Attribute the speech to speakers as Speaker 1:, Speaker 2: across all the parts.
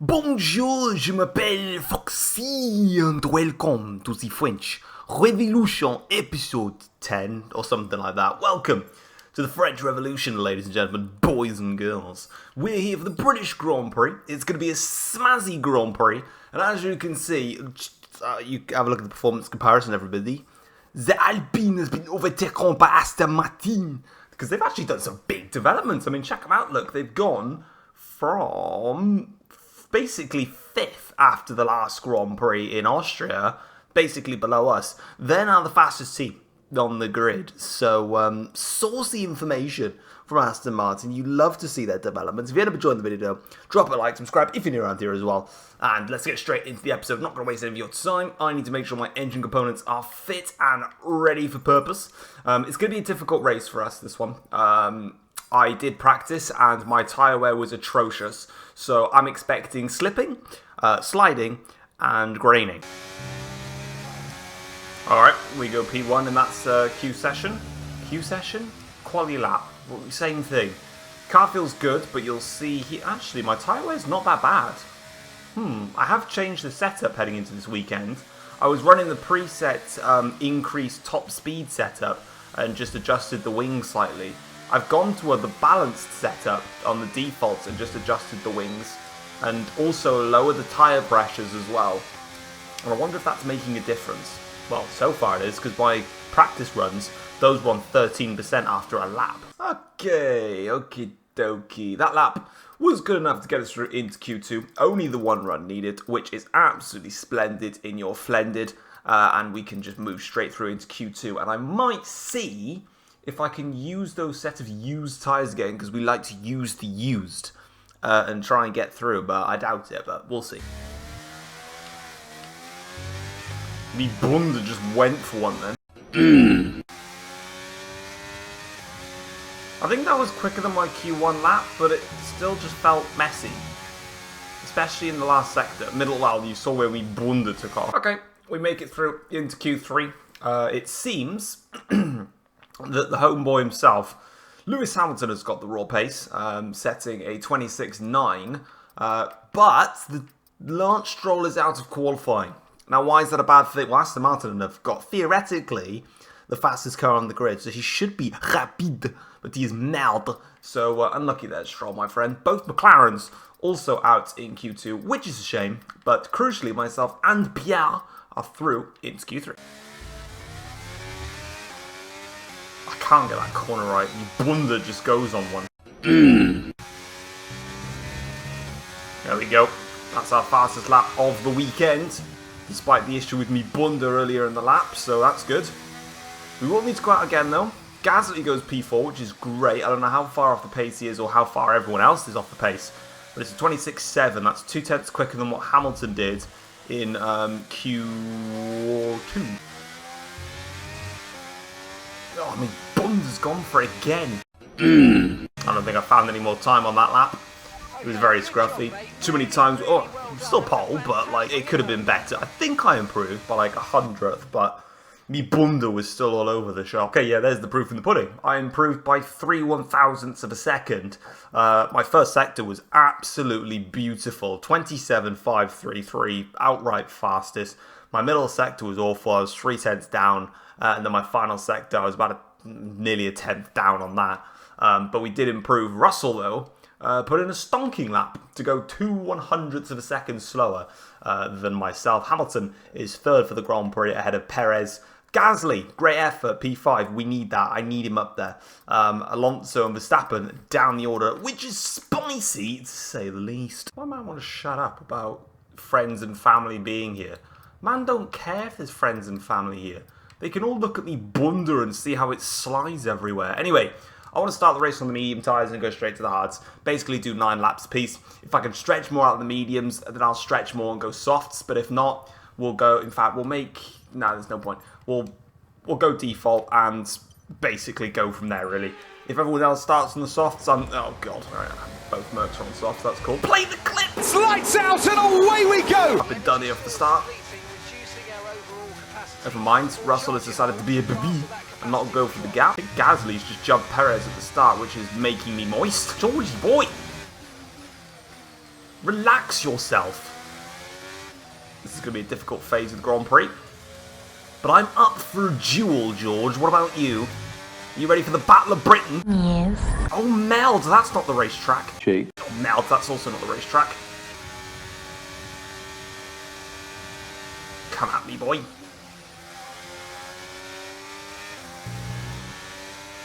Speaker 1: Bonjour, je m'appelle Foxy and welcome to the French Revolution episode 10 or something like that. Welcome to the French Revolution, ladies and gentlemen, boys and girls. We're here for the British Grand Prix. It's going to be a smazzy Grand Prix, and as you can see, you have a look at the performance comparison, everybody. The Alpine has been overtaken by Aston Martin because they've actually done some big developments. I mean, check them out. Look, they've gone from basically 5th after the last Grand Prix in Austria, basically below us. They're now the fastest team on the grid. So, saucy information from Aston Martin. You love to see their developments. If you haven't enjoyed the video, drop a like, subscribe if you're new around here as well. And let's get straight into the episode. Not going to waste any of your time. I need to make sure my engine components are fit and ready for purpose. It's going to be a difficult race for us, this one. I did practice and my tyre wear was atrocious. So I'm expecting slipping, sliding, and graining. Alright, we go P1 and that's Q session. Q session? Quali lap. Same thing. Car feels good, but you'll see here. Actually, my tyre wear's not that bad. I have changed the setup heading into this weekend. I was running the preset increased top speed setup and just adjusted the wings slightly. I've gone to the balanced setup on the defaults and just adjusted the wings and also lowered the tyre pressures as well. And I wonder if that's making a difference. Well, so far it is, because my practice runs, those run 13% after a lap. Okay, okie dokie. That lap was good enough to get us through into Q2. Only the one run needed, which is absolutely splendid in your Flendid. And we can just move straight through into Q2. And I might see if I can use those set of used tyres again, because we like to use the used and try and get through, but I doubt it, but we'll see. Me Bunda just went for one then. I think that was quicker than my Q1 lap, but it still just felt messy. Especially in the last sector. Middle, well, you saw where me Bunda took off. Okay, we make it through into Q3. It seems that the homeboy himself, Lewis Hamilton, has got the raw pace, setting a 26.9, but the Lance Stroll is out of qualifying. Now, why is that a bad thing? Well, Aston Martin have got, theoretically, the fastest car on the grid, so he should be rapide, but he is merde. So, unlucky there, Stroll, my friend. Both McLarens also out in Q2, which is a shame, but crucially, myself and Pierre are through into Q3. I can't get that corner right. Bunda just goes on one. There we go. That's our fastest lap of the weekend, despite the issue with me Bunda earlier in the lap, so that's good. We won't need to go out again though. Gasly goes P4, which is great. I don't know how far off the pace he is or how far everyone else is off the pace, but it's a 26.7. That's 2 tenths quicker than what Hamilton did in Q2. Oh, I mean, Bunda's gone for it again. I don't think I found any more time on that lap. It was very scruffy. Too many times. Oh, still pole, but like it could have been better. I think I improved by like 100th, but me Bunda was still all over the shop. Okay, yeah, there's the proof in the pudding. I improved by 3 1,000ths of a second. My first sector was absolutely beautiful. 27.533, outright fastest. My middle sector was awful. I was 3 tenths down. And then my final sector, I was about nearly a 10th down on that. But we did improve. Russell, though, put in a stonking lap to go 2 100ths of a second slower than myself. Hamilton is third for the Grand Prix ahead of Perez. Gasly, great effort, P5. We need that. I need him up there. Alonso and Verstappen down the order, which is spicy, to say the least. I might want to shut up about friends and family being here. Man, don't care if there's friends and family here. They can all look at me Bunda and see how it slides everywhere. Anyway, I want to start the race on the medium tyres and go straight to the hards. Basically do 9 laps apiece. If I can stretch more out of the mediums, then I'll stretch more and go softs. But if not, we'll go, in fact, we'll make, no, there's no point. We'll go default and basically go from there, really. If everyone else starts on the softs, oh God, right, both Mercs are on softs, that's cool. Play the clip!
Speaker 2: Lights out and away we go!
Speaker 1: I've been done here off the start. Never mind, Russell has decided to be a baby and not go for the gap. I think Gasly's just jumped Perez at the start, which is making me moist. Georgie boy! Relax yourself. This is going to be a difficult phase of the Grand Prix. But I'm up for a duel, George. What about you? You ready for the Battle of Britain?
Speaker 3: Yes.
Speaker 1: Oh, Meld, that's not the racetrack.
Speaker 2: Cheek.
Speaker 1: Oh, Meld, that's also not the racetrack. Come at me, boy.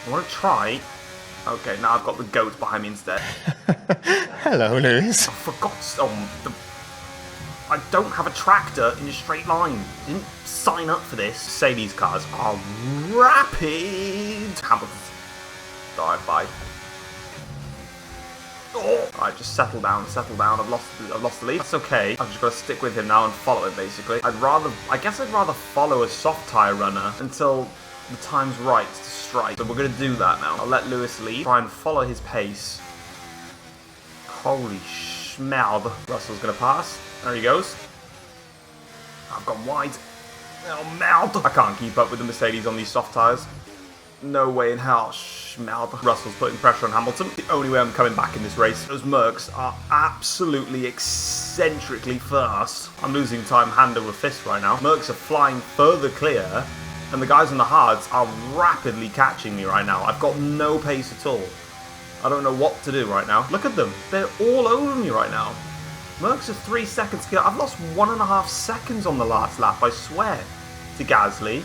Speaker 1: I want to try. Okay, now I've got the goat behind me instead.
Speaker 3: Hello, Lewis.
Speaker 1: I forgot. I don't have a tractor in a straight line. Didn't sign up for this. Say these cars are rapid. Hamilton's. Alright, bye. Oh. Alright, just settle down, settle down. I've lost the lead. That's okay. I've just got to stick with him now and follow it, basically. I guess I'd rather follow a soft tyre runner until the time's right to strike. So we're going to do that now. I'll let Lewis lead. Try and follow his pace. Holy schmeld. Russell's going to pass. There he goes. I've gone wide. Oh, meld. I can't keep up with the Mercedes on these soft tyres. No way in hell. Schmeld. Russell's putting pressure on Hamilton. The only way I'm coming back in this race. Those Mercs are absolutely eccentrically fast. I'm losing time hand over fist right now. Mercs are flying further clear. And the guys on the hards are rapidly catching me right now. I've got no pace at all. I don't know what to do right now. Look at them. They're all over me right now. Mercs are 3 seconds clear. I've lost 1.5 seconds on the last lap, I swear, to Gasly.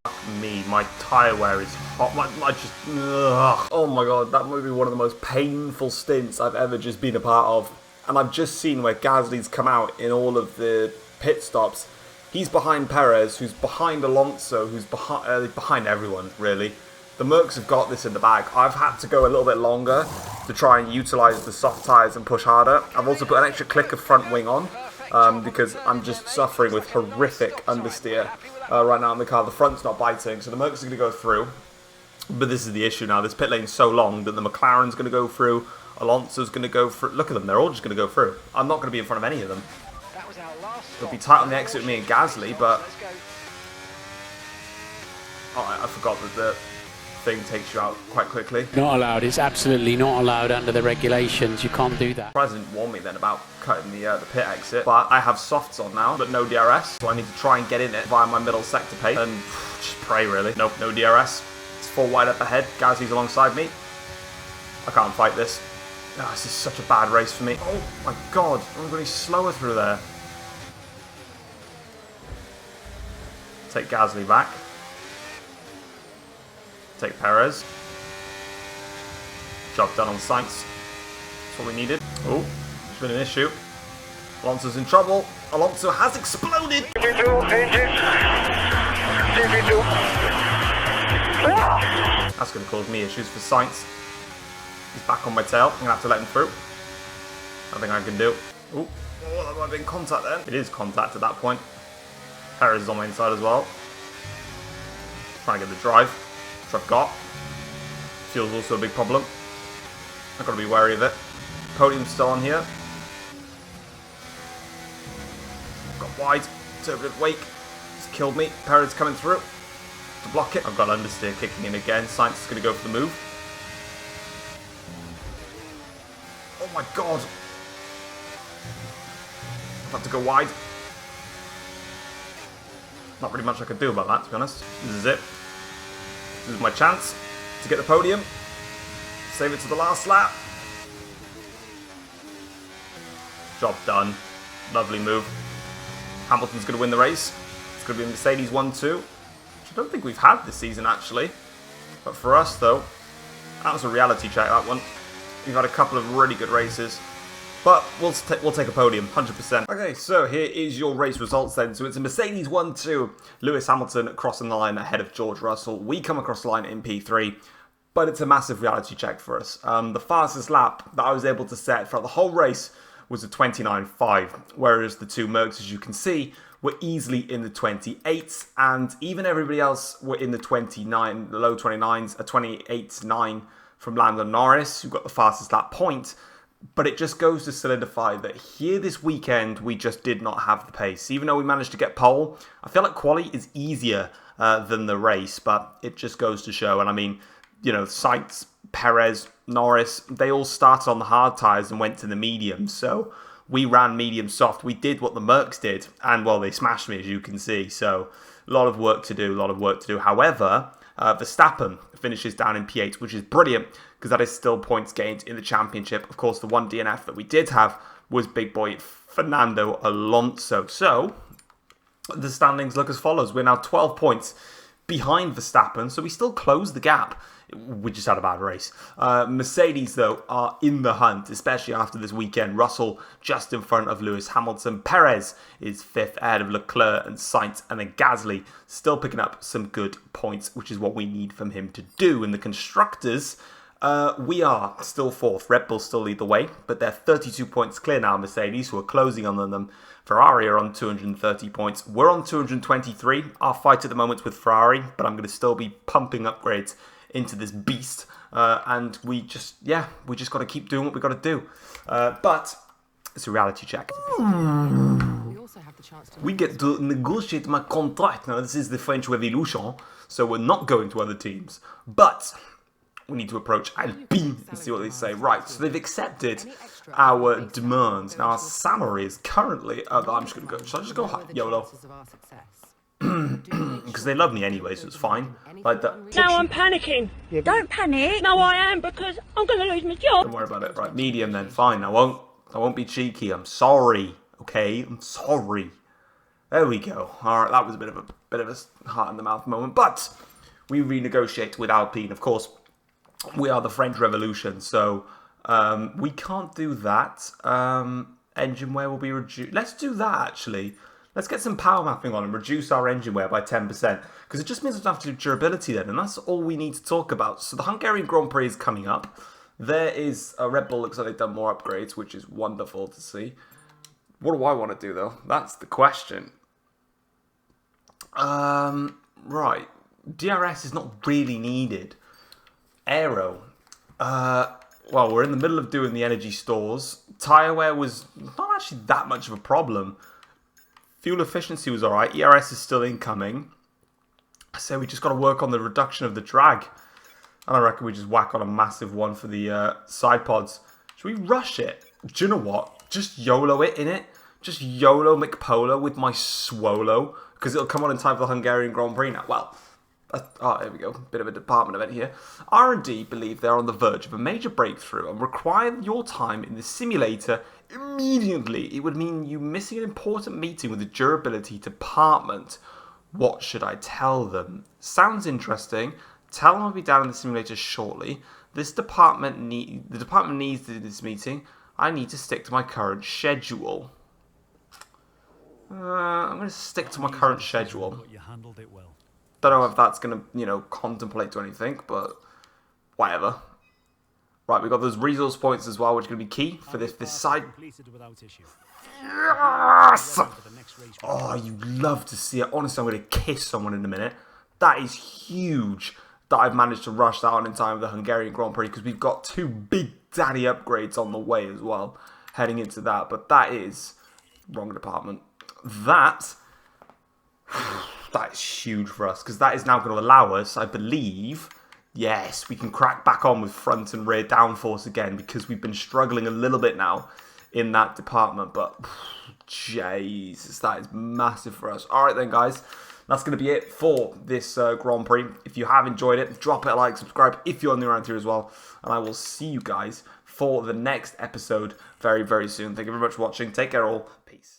Speaker 1: Fuck me, my tyre wear is hot. Ugh. Oh my god, that might be one of the most painful stints I've ever just been a part of. And I've just seen where Gasly's come out in all of the pit stops. He's behind Perez, who's behind Alonso, who's behind everyone, really. The Mercs have got this in the bag. I've had to go a little bit longer to try and utilise the soft tyres and push harder. I've also put an extra click of front wing on because I'm just suffering with horrific understeer right now in the car. The front's not biting, so the Mercs are going to go through. But this is the issue now. This pit lane's so long that the McLaren's going to go through. Alonso's going to go through. Look at them. They're all just going to go through. I'm not going to be in front of any of them. It'll be tight on the exit with me and Gasly, but... Oh, I forgot that the thing takes you out quite quickly.
Speaker 4: Not allowed. It's absolutely not allowed under the regulations. You can't do that.
Speaker 1: President warned me then about cutting the pit exit, but I have softs on now, but no DRS, so I need to try and get in it via my middle sector pace and just pray, really. Nope, no DRS. It's 4 wide up ahead. Gasly's alongside me. I can't fight this. Oh, this is such a bad race for me. Oh my god, I'm going slower through there. Take Gasly back. Take Perez. Job done on Sainz. That's what we needed. Oh, it's been an issue. Alonso's in trouble. Alonso has exploded. That's going to cause me issues for Sainz. He's back on my tail. I'm going to have to let him through. Nothing I can do. Oh, that might have been contact then. It is contact at that point. Perez is on my inside as well. Trying to get the drive, which I've got. Fuel's also a big problem. I've got to be wary of it. Podium's still on here. Got wide. Turbulent wake. It's killed me. Perez coming through to block it. I've got understeer kicking in again. Sainz is going to go for the move. Oh my god. I've had to go wide. Not really much I could do about that, to be honest. This is it. This is my chance to get the podium. Save it to the last lap. Job done. Lovely move. Hamilton's going to win the race. It's going to be a Mercedes 1-2, which I don't think we've had this season, actually. But for us, though, that was a reality check, that one. We've had a couple of really good races. But we'll take a podium, 100%. Okay, so here is your race results then. So it's a Mercedes 1-2. Lewis Hamilton crossing the line ahead of George Russell. We come across the line in P3, but it's a massive reality check for us. The fastest lap that I was able to set throughout the whole race was a 29.5, whereas the two Mercs, as you can see, were easily in the 28s, and even everybody else were in the the low 29s, a 28.9 from Lando Norris, who got the fastest lap point. But it just goes to solidify that here this weekend, we just did not have the pace. Even though we managed to get pole, I feel like quali is easier than the race, but it just goes to show. And I mean, you know, Sainz Perez, Norris, they all started on the hard tyres and went to the mediums. So we ran medium soft. We did what the Mercs did. And, well, they smashed me, as you can see. So a lot of work to do, However, Verstappen finishes down in P8, which is brilliant because that is still points gained in the championship. Of course, the one DNF that we did have was big boy Fernando Alonso. So the standings look as follows. We're now 12 points behind Verstappen, so we still close the gap. We just had a bad race. Mercedes, though, are in the hunt, especially after this weekend. Russell just in front of Lewis Hamilton. Perez is 5th ahead of Leclerc and Sainz, and then Gasly still picking up some good points, which is what we need from him to do. In the constructors, we are still 4th. Red Bull still lead the way, but they're 32 points clear now, Mercedes, who are closing on them. Ferrari are on 230 points. We're on 223. Our fight at the moment with Ferrari, but I'm going to still be pumping upgrades into this beast. And we just got to keep doing what we got to do. But it's a reality check. We get to negotiate my contract. Now, this is the French Revolution, so we're not going to other teams. But we need to approach Alpine and see what they say. Right, so they've accepted our demands. Now, our salary is currently... I'm just going to go... Should I just go high? YOLO? Because they love me anyway, so it's fine. Like that.
Speaker 5: Now I'm panicking. Don't panic. No, I am, because I'm going to lose my job.
Speaker 1: Don't worry about it. Right, medium then. Fine. I won't be cheeky. I'm sorry. Okay? I'm sorry. There we go. Alright, that was a bit of a heart in the mouth moment. But we renegotiate with Alpine, of course. We are the French Revolution, so we can't do that. Engine wear will be reduced. Let's do that, actually. Let's get some power mapping on and reduce our engine wear by 10%. Because it just means we don't have to do durability then, and that's all we need to talk about. So the Hungarian Grand Prix is coming up. There is a Red Bull, looks like they've done more upgrades, which is wonderful to see. What do I want to do, though? That's the question. Right. DRS is not really needed. Aero. Well, we're in the middle of doing the energy stores. Tyre wear was not actually that much of a problem. Fuel efficiency was alright. ERS is still incoming. I say we just got to work on the reduction of the drag. And I reckon we just whack on a massive one for the side pods. Should we rush it? Do you know what? Just YOLO it, innit? Just YOLO McPolo with my Swolo. Because it'll come on in time for the Hungarian Grand Prix now. Well... there we go. Bit of a department event here. R&D believe they're on the verge of a major breakthrough and require your time in the simulator immediately. It would mean you missing an important meeting with the durability department. What should I tell them? Sounds interesting. Tell them I'll be down in the simulator shortly. The department needs to do this meeting. I need to stick to my current schedule. I'm going to stick to my current schedule.
Speaker 2: You handled it well.
Speaker 1: Don't know if that's going to, contemplate to anything, but whatever. Right, we've got those resource points as well, which are going to be key for this side. Yes! Oh, you love to see it. Honestly, I'm going to kiss someone in a minute. That is huge that I've managed to rush that on in time with the Hungarian Grand Prix, because we've got 2 big daddy upgrades on the way as well, heading into that. But that is... wrong department. That is huge for us, because that is now going to allow us, I believe, yes, we can crack back on with front and rear downforce again, because we've been struggling a little bit now in that department. But Jesus, that is massive for us. All right then, guys, that's going to be it for this Grand Prix. If you have enjoyed it, drop it a like, subscribe if you're new around here as well, and I will see you guys for the next episode very, very soon. Thank you very much for watching. Take care all. Peace.